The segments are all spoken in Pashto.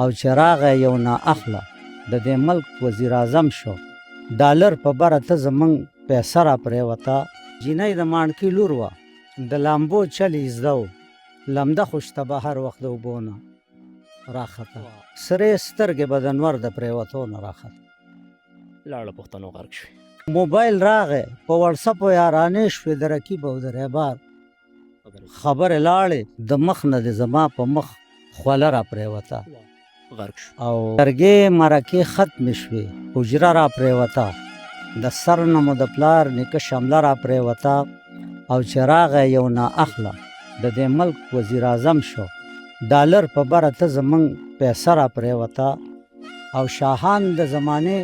او چې راغی یو نااخله د دې ملک وزیر اعظم شو. ډالر په بره ته زمونږ پیسه را پرېوته. جینۍ د ماڼکي لور وه، د لامبو چل یې زده و، لمده خو شته بهر وخت د اوبو نه راخته. سرې سترګې به د نور د پرېوتو نه راخته. لاړه پښتنو غرق شوې. موبایل راغی، په وټساپ یارانې شوې د رکیب او د ریبار. خبرې لاړې د مخ نه د زما په مخ خوله را پرېوته. غرق شو. او جرګې مرکې ختمې شوې، حجره را پرېوته. د سر نه مو د پلار نیکه شمله را پرېوته. او چې راغی یو نااخله د دې ملک وزیر اعظم شو. ډالر په بره ته زمونږ پیسه را پرېوته. او شاهان د زمانې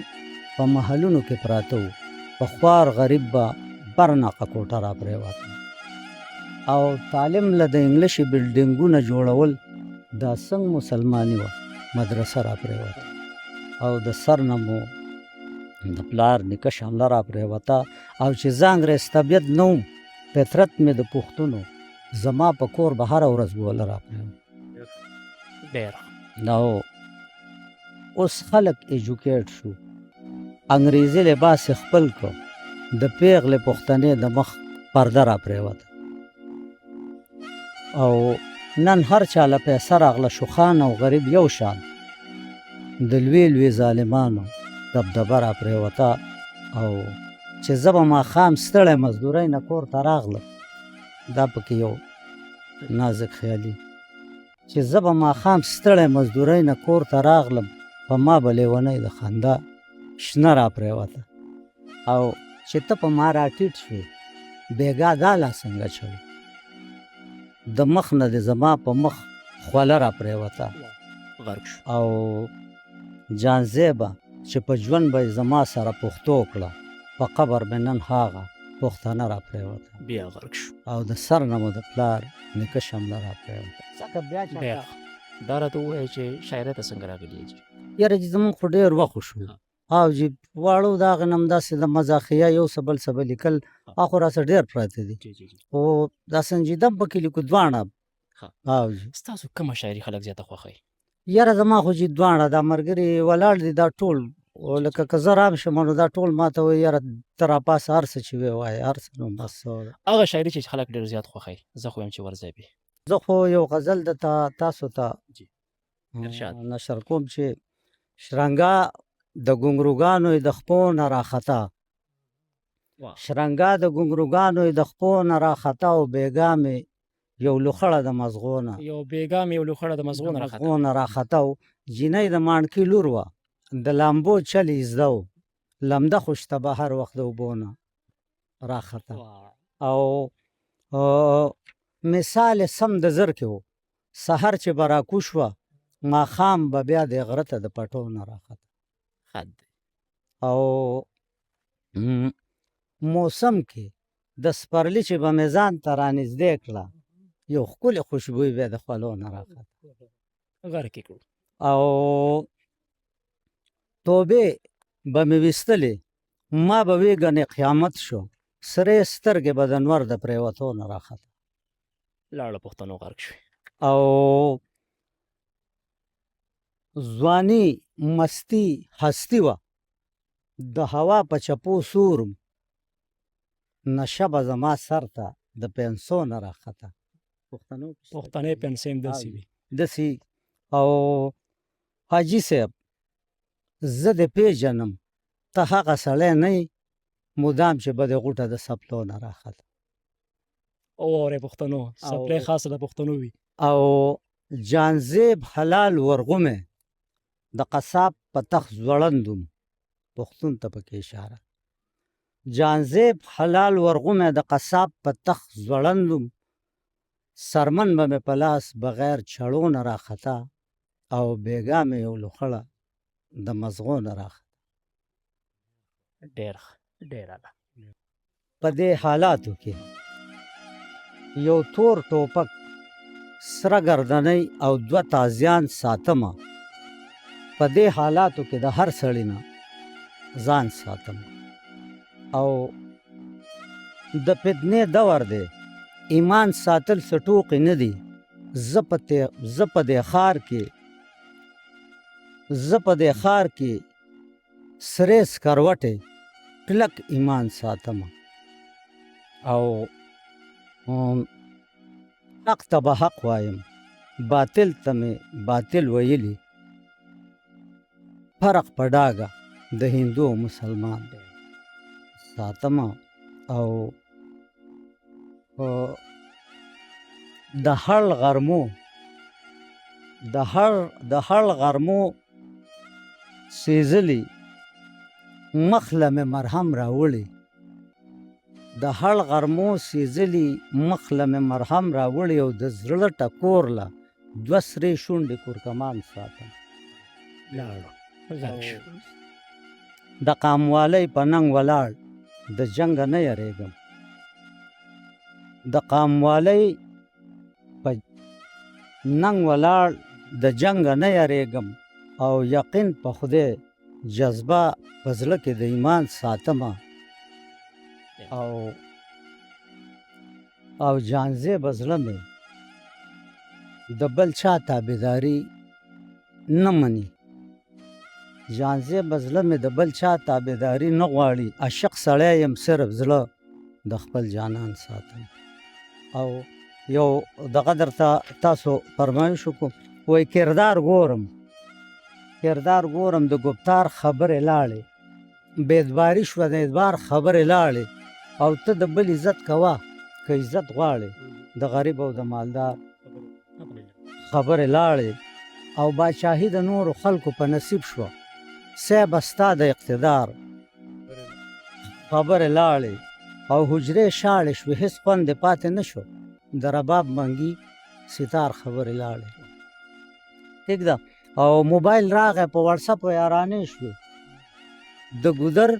په محلونو کې پراته وو، په خوار غریب به برناقه کوټه را پرېوته. او تعلیم له د انګلیشي بلډینګونه جوړول دا څنګه مسلماني وه، مدرسه را پرېوته. او د سر نه مو د پلار نیکه شمله را پرېوته. او چې زه انګریز طبیعت نه وم، فطرت مې د پښتونو، زما په کور به هره ورځ ګوله را پرېوته. نو اوس خلک ایجوکیټ شو، انګریزي لباس یې خپل کړو، د پیغلې پښتنې د مخ پرده را پرېوته. او نن هر چا له پیسه راغله، شوخان او غریب یو شان، د لوی لوی ظالمانو دبدبه را پرېوته. او چې زه به ماښام ستړی مزدورۍ نه کور ته راغلم، دا پکې یو نازک خیالي، چې زه به ماښام ستړی مزدورۍ نه کور ته راغلم، په ما به لیونۍ د خندا شنه را پرېوته. او چې ته په ما راټیټ شوې، بېګا دا لا څنګه چل، د مخ نه د زما په مخ خوله را پرېوته. او جانزیبه چې په ژوند به زما سره پښتو کړه، په قبر مې نن هاغه پښتنه را پرېوته. بیا غرق شو. او د سر نه مو د پلار نیکه شمله را پرېوته. ځکه بیا دا راته ووایه چې شاعرۍ ته څنګه راغلي یې؟ یاره چې زمونږ خو ډېر وخت شو، او چې واړو د هغې نه هم داسې د مزاحیه یو څه بل څه به لیکل، هغه خو راڅه ډېر پراته دي، خو دا سنجیده هم پکې لیکو دواړه. او ستاسو کومه شاعري خلک زیاته خوښوي؟ یاره زما خو چې دواړه دا ملګري ولاړ دي، دا ټول لکه که زه رام شم نو دا ټول ما ته وایي یاره ته راپاسه هر څه چې ووایې، هر څه نو بس. هغه شاعري چې خلک ډېر زیات خوښوي، زه خو یم چې ورځبي. زه خو یو غزل د تاسو ته ارشاد نشر کوم چې شرنګا د ګونګروګانو د خپو نه راخطا، شرنګا د ګونګروګانو د خپو نه راخطا. او بېګا مې یو لوخړه د مزغو نه راخطا. او جینۍ د ماڼکي لور وه، د لامبو چل یې زده و، لمده خو شته بهر وخت د اوبو نه راخطا. او مثال سم د زر کې و، سحر چې به راکوش وه، ماښام به بیا د غره ته د پټو نه راخطا. او موسم کې د سپرلي چې به مې ځان ته رانږدې کړه، یو ښکلې خوشبویي بیا د خولو نه راخطا. او توبې به مې ویستلې، ما به وی ګنې قیامت شو، سرې سترګې به د نور د پرېوتو نه راخطا. لاړه پښتنو غرق شوې. او ځواني مستی هستی وه، د هوا په چپو سورم، نشه به زما سر ته د پنسو نه راخطا. پښتنې پنسې هم داسې وي داسې. او حاجي صاحب زه دې پیژنم، ته هغه سړی نه یې مدام چې به د غوټه د سپلو نه راخطا. اورې پښتنو سپلې خاصه د پښتنو وي. او جانزیب حلال ورغومې، د قصاب په تخت ځوړندوم، پښتون ته پکې اشاره. جانزیب حلال ورغومې، د قصاب په تخت ځوړندوم، سرمن به مې په لاس بغیر چړو نه راخطا. او بېګا مې یو لوخړه د مزغو نه راخطا. ډېر په دې حالاتو کې یو تور ټوپک، سره ګردنۍ او 2 تازیان ساتمه، په دې حالاتو کې د هر سړي نه ځان ساتم. او د فتنې دور دی، ایمان ساتل څه ټوقې نه دي، زه په دې ښار کې زه په دې ښار کې سرې سکروټې کلک ایمان ساتم او حق ته به حق وایم باطل ته مې باطل ویلي فرق په ډاګه د هندو او مسلمان ساتم او د هر غرمو سیزلی مخله مې مرهم راوړي د هر غرمو سیزلی مخله مې مرهم راوړي او د زړه ټکور له دوه سرې شونډې کورکمان ساتم لاړو غرق شو د قاموالۍ په ننګ ولاړ د جنګ نه یریږم د قاموالۍ په ننګ ولاړ د جنګ نه یریږم او یقین په خدای جذبه په زړه کې د ایمان ساتمه او جانځې به زړه مې د بل چا تابعداري نه مني جانځې به زړه مې د بل چا تابعداري نه غواړي عاشق سړی یم صرف زړه د خپل جانان ساتم او یو دغه درته تاسو فرمایش وکړو وایي کردار ګورم د ګفتار خبرې لاړې بېدباري شوه د اعتبار خبرې لاړې او ته د بل عزت کوه که عزت غواړې د غریب او د مالدار خبرې لاړې او باچاهي د نورو خلکو په نصیب شوه صیب ستا د اقتدار خبرې لاړې او حجرې شاړې شوې هېڅ خوند دې پاتې نه شو د رباب منګي ستار خبرې لاړې ټیک ده او موبایل راغی په واتساپ یارانې شوې د ګودر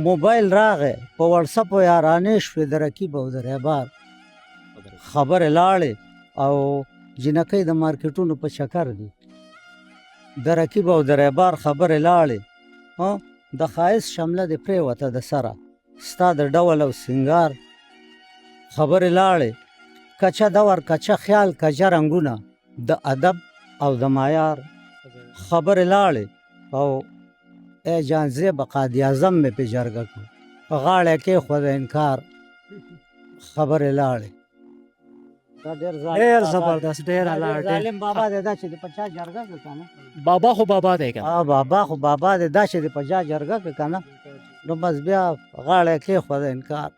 موبایل راغی په واتساپ یارانې شوې د رکیب او د رهبار خبرې لاړې او جنکۍ د مارکیټونو په چکر دي د رکیب او د رهبار خبرې لاړې د ښایست شمله دې پرېوته د سره ستا د ډول او سینګار خبرې لاړې کچه دور کچه خیال کجه رنګونه د ادب او د معیار خبرې لاړې او ای جانځې به قاضي اعظم مې پې جرګه کړو غاړه کېښوده انکار خبرې لاړې ډېر زبردست ډېر اعلی ظالم بابا دی دا چې د په چا جرګه کړه که نه بابا خو بابا دی که بابا خو بابا دی دا چې د په چا جرګه کړه که نه نو بس بیا غاړه یې کېښوده انکار